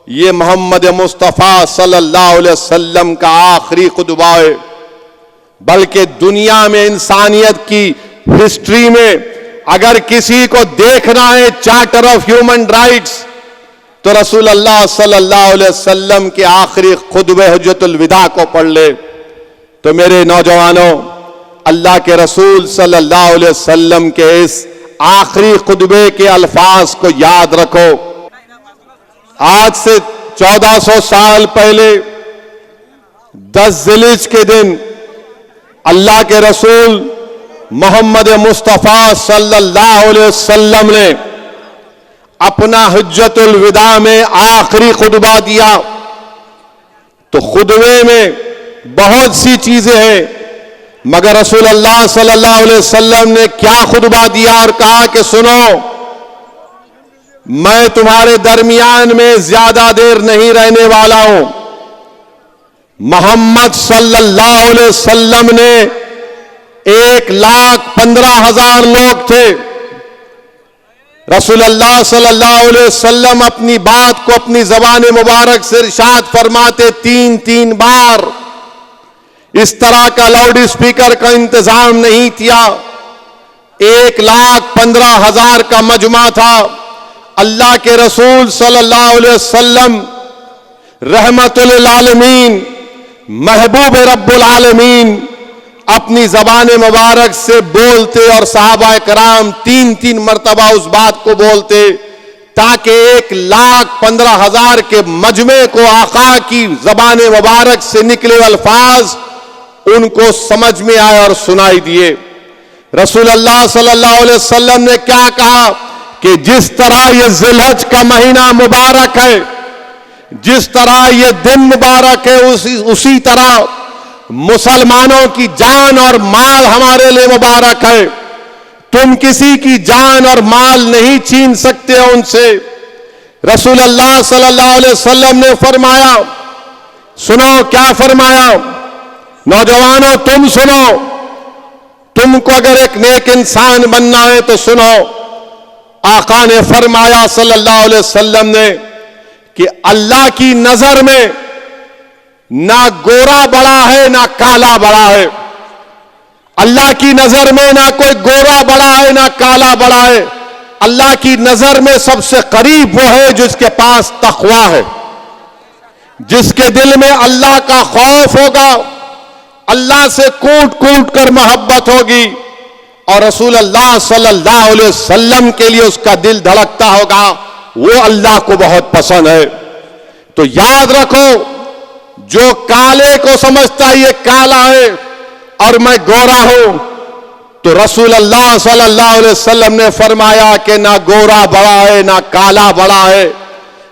یہ محمد مصطفیٰ صلی اللہ علیہ وسلم کا آخری خطبہ ہے، بلکہ دنیا میں انسانیت کی ہسٹری میں اگر کسی کو دیکھنا ہے چارٹر آف ہیومن رائٹس تو رسول اللہ صلی اللہ علیہ وسلم کے آخری خطبہ حجۃ الوداع کو پڑھ لے۔ تو میرے نوجوانوں، اللہ کے رسول صلی اللہ علیہ وسلم کے اس آخری خطبے کے الفاظ کو یاد رکھو۔ آج سے 1400 سال پہلے 10 ذی الحجہ کے دن اللہ کے رسول محمد مصطفیٰ صلی اللہ علیہ وسلم نے اپنا حجۃ الوداع میں آخری خطبہ دیا۔ تو خطبے میں بہت سی چیزیں ہیں، مگر رسول اللہ صلی اللہ علیہ وسلم نے کیا خطبہ دیا اور کہا کہ سنو، میں تمہارے درمیان میں زیادہ دیر نہیں رہنے والا ہوں۔ محمد صلی اللہ علیہ وسلم نے 1,15,000 لوگ تھے۔ رسول اللہ صلی اللہ علیہ وسلم اپنی بات کو اپنی زبان مبارک سے ارشاد فرماتے 3 بار۔ اس طرح کا لاؤڈ اسپیکر کا انتظام نہیں تھا۔ 1,15,000 کا مجمع تھا۔ اللہ کے رسول صلی اللہ علیہ وسلم رحمت للعالمین، محبوب رب العالمین، اپنی زبان مبارک سے بولتے اور صحابہ کرام 3 مرتبہ اس بات کو بولتے تاکہ 1,15,000 کے مجمع کو آقا کی زبان مبارک سے نکلے الفاظ ان کو سمجھ میں آئے اور سنائی دیے۔ رسول اللہ صلی اللہ علیہ وسلم نے کیا کہا کہ جس طرح یہ ذی الحجہ کا مہینہ مبارک ہے، جس طرح یہ دن مبارک ہے، اسی طرح مسلمانوں کی جان اور مال ہمارے لیے مبارک ہے۔ تم کسی کی جان اور مال نہیں چھین سکتے ان سے۔ رسول اللہ صلی اللہ علیہ وسلم نے فرمایا، سنو کیا فرمایا، نوجوانوں تم سنو، تم کو اگر ایک نیک انسان بننا ہے تو سنو۔ آقا نے فرمایا صلی اللہ علیہ وسلم نے کہ اللہ کی نظر میں نہ گورا بڑا ہے نہ کالا بڑا ہے۔ اللہ کی نظر میں نہ کوئی گورا بڑا ہے نہ کالا بڑا ہے۔ اللہ کی نظر میں سب سے قریب وہ ہے جس کے پاس تقوی ہے، جس کے دل میں اللہ کا خوف ہوگا، اللہ سے کوٹ کوٹ کر محبت ہوگی، اور رسول اللہ صلی اللہ علیہ وسلم کے لیے اس کا دل دھڑکتا ہوگا، وہ اللہ کو بہت پسند ہے۔ تو یاد رکھو، جو کالے کو سمجھتا ہے یہ کالا ہے اور میں گورا ہوں، تو رسول اللہ صلی اللہ علیہ وسلم نے فرمایا کہ نہ گورا بڑا ہے نہ کالا بڑا ہے،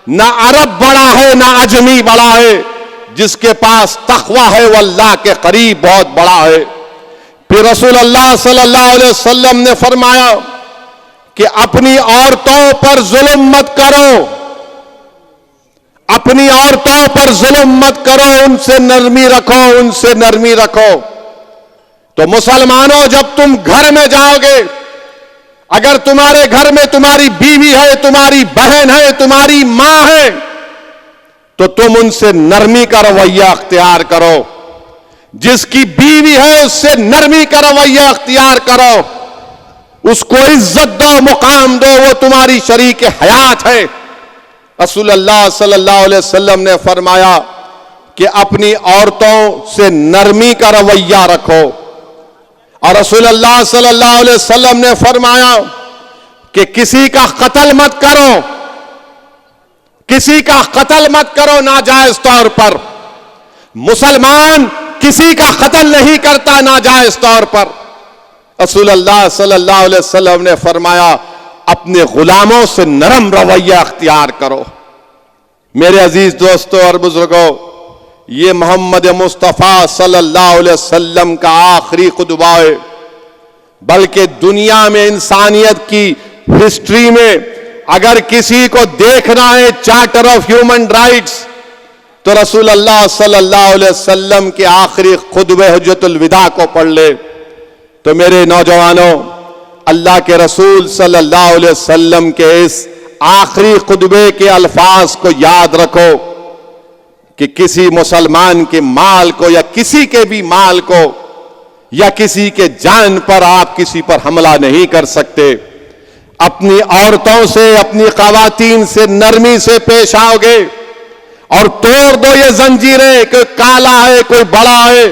نہ عرب بڑا ہے نہ اجمی بڑا ہے، جس کے پاس تقوی ہے وہ اللہ کے قریب بہت بڑا ہے۔ پھر رسول اللہ صلی اللہ علیہ وسلم نے فرمایا کہ اپنی عورتوں پر ظلم مت کرو، اپنی عورتوں پر ظلم مت کرو، ان سے نرمی رکھو، ان سے نرمی رکھو۔ تو مسلمانوں، جب تم گھر میں جاؤ گے، اگر تمہارے گھر میں تمہاری بیوی ہے، تمہاری بہن ہے، تمہاری ماں ہے، تو تم ان سے نرمی کا رویہ اختیار کرو۔ جس کی بیوی ہے اس سے نرمی کا رویہ اختیار کرو، اس کو عزت دو، مقام دو، وہ تمہاری شریک حیات ہے۔ رسول اللہ صلی اللہ علیہ وسلم نے فرمایا کہ اپنی عورتوں سے نرمی کا رویہ رکھو، اور رسول اللہ صلی اللہ علیہ وسلم نے فرمایا کہ کسی کا قتل مت کرو، کسی کا قتل مت کرو ناجائز طور پر۔ مسلمان کسی کا قتل نہیں کرتا ناجائز طور پر۔ رسول اللہ صلی اللہ علیہ وسلم نے فرمایا اپنے غلاموں سے نرم رویہ اختیار کرو۔ میرے عزیز دوستوں اور بزرگوں، یہ محمد مصطفیٰ صلی اللہ علیہ وسلم کا آخری خطبہ ہے، بلکہ دنیا میں انسانیت کی ہسٹری میں اگر کسی کو دیکھنا ہے چارٹر آف ہیومن رائٹس تو رسول اللہ صلی اللہ علیہ وسلم کے آخری خطبہ حجۃ الوداع کو پڑھ لے۔ تو میرے نوجوانوں، اللہ کے رسول صلی اللہ علیہ وسلم کے اس آخری خطبے کے الفاظ کو یاد رکھو کہ کسی مسلمان کے مال کو یا کسی کے بھی مال کو یا کسی کے جان پر آپ کسی پر حملہ نہیں کر سکتے. اپنی عورتوں سے اپنی خواتین سے نرمی سے پیش آؤ گے اور توڑ دو یہ زنجیریں. کوئی کالا ہے, کوئی بڑا ہے,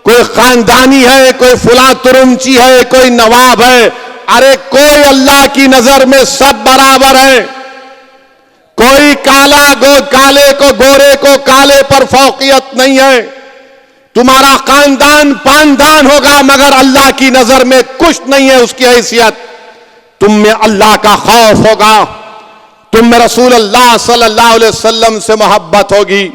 کوئی خاندانی ہے, کوئی فلاں ترمچی ہے, کوئی نواب ہے. ارے کوئی اللہ کی نظر میں سب برابر ہے. کوئی کالے کو گورے کو کالے پر فوقیت نہیں ہے. تمہارا خاندان پاندان ہوگا مگر اللہ کی نظر میں کچھ نہیں ہے اس کی حیثیت. تم میں اللہ کا خوف ہوگا, تم میں رسول اللہ صلی اللہ علیہ وسلم سے محبت ہوگی.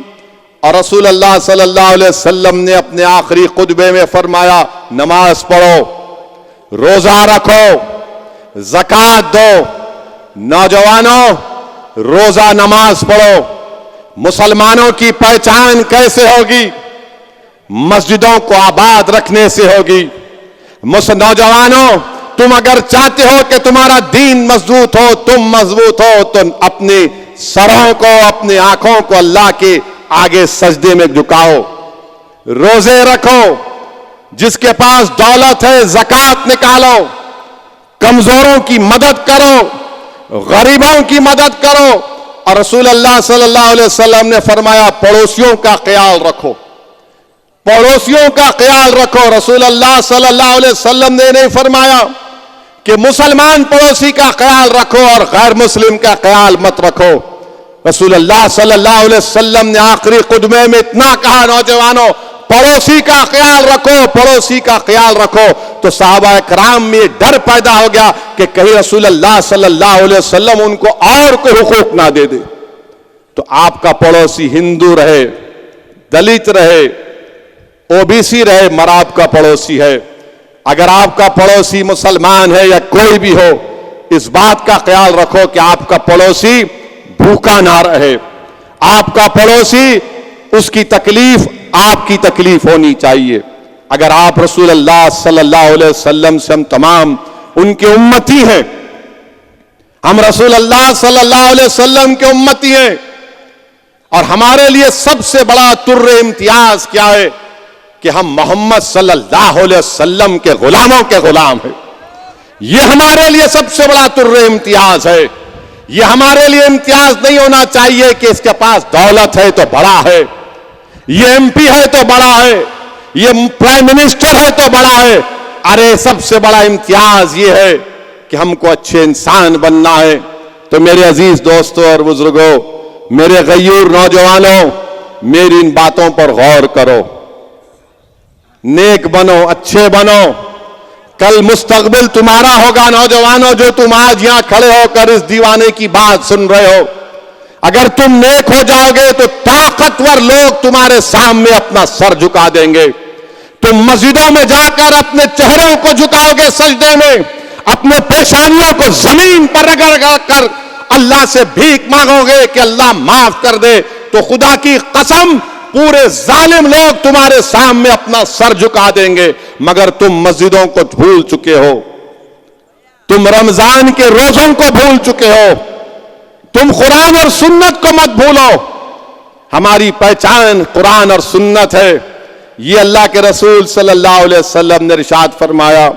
اور رسول اللہ صلی اللہ علیہ وسلم نے اپنے آخری خطبے میں فرمایا نماز پڑھو, روزہ رکھو, زکات دو. نوجوانوں روزہ نماز پڑھو. مسلمانوں کی پہچان کیسے ہوگی؟ مسجدوں کو آباد رکھنے سے ہوگی. نوجوانوں تم اگر چاہتے ہو کہ تمہارا دین مضبوط ہو, تم مضبوط ہو, تو اپنے سروں کو اپنی آنکھوں کو اللہ کے آگے سجدے میں جھکاؤ. روزے رکھو. جس کے پاس دولت ہے زکات نکالو. کمزوروں کی مدد کرو, غریبوں کی مدد کرو. اور رسول اللہ صلی اللہ علیہ وسلم نے فرمایا پڑوسیوں کا خیال رکھو. پڑوسیوں کا خیال رکھو. رسول اللہ صلی اللہ علیہ وسلم نے نہیں فرمایا کہ مسلمان پڑوسی کا خیال رکھو اور غیر مسلم کا خیال مت رکھو. رسول اللہ صلی اللہ علیہ وسلم نے آخری خطبے میں اتنا کہا نوجوانوں پڑوسی کا خیال رکھو, پڑوسی کا خیال رکھو. تو صحابہ کرام میں یہ ڈر پیدا ہو گیا کہ کہیں رسول اللہ صلی اللہ علیہ وسلم ان کو اور کوئی حقوق نہ دے دے. تو آپ کا پڑوسی ہندو رہے, دلت رہے, او بی سی رہے, مگر آپ کا پڑوسی ہے. اگر آپ کا پڑوسی مسلمان ہے یا کوئی بھی ہو, اس بات کا خیال رکھو کہ آپ کا پڑوسی بھوکا نہ رہے. آپ کا پڑوسی اس کی تکلیف آپ کی تکلیف ہونی چاہیے. اگر آپ رسول اللہ صلی اللہ علیہ وسلم سے ہم تمام ان کے امتی ہیں, ہم رسول اللہ صلی اللہ علیہ وسلم کے امتی ہیں, اور ہمارے لیے سب سے بڑا تر امتیاز کیا ہے کہ ہم محمد صلی اللہ علیہ وسلم کے غلاموں کے غلام ہیں. یہ ہمارے لیے سب سے بڑا تر امتیاز ہے. یہ ہمارے لیے امتیاز نہیں ہونا چاہیے کہ اس کے پاس دولت ہے تو بڑا ہے, یہ ایم پی ہے تو بڑا ہے, یہ پرائم منسٹر ہے تو بڑا ہے. ارے سب سے بڑا امتیاز یہ ہے کہ ہم کو اچھے انسان بننا ہے. تو میرے عزیز دوستوں اور بزرگوں, میرے غیور نوجوانوں, میری ان باتوں پر غور کرو. نیک بنو, اچھے بنو. کل مستقبل تمہارا ہوگا نوجوانوں, جو تم آج یہاں کھڑے ہو کر اس دیوانے کی بات سن رہے ہو. اگر تم نیک ہو جاؤ گے تو طاقتور لوگ تمہارے سامنے اپنا سر جھکا دیں گے. تم مسجدوں میں جا کر اپنے چہروں کو جھکاؤ گے سجدے میں, اپنے پیشانیوں کو زمین پر رگڑ کر اللہ سے بھیک مانگو گے کہ اللہ معاف کر دے. تو خدا کی قسم پورے ظالم لوگ تمہارے سامنے اپنا سر جھکا دیں گے, مگر تم مسجدوں کو بھول چکے ہو, تم رمضان کے روزوں کو بھول چکے ہو, تم قرآن اور سنت کو مت بھولو. ہماری پہچان قرآن اور سنت ہے. یہ اللہ کے رسول صلی اللہ علیہ وسلم نے ارشاد فرمایا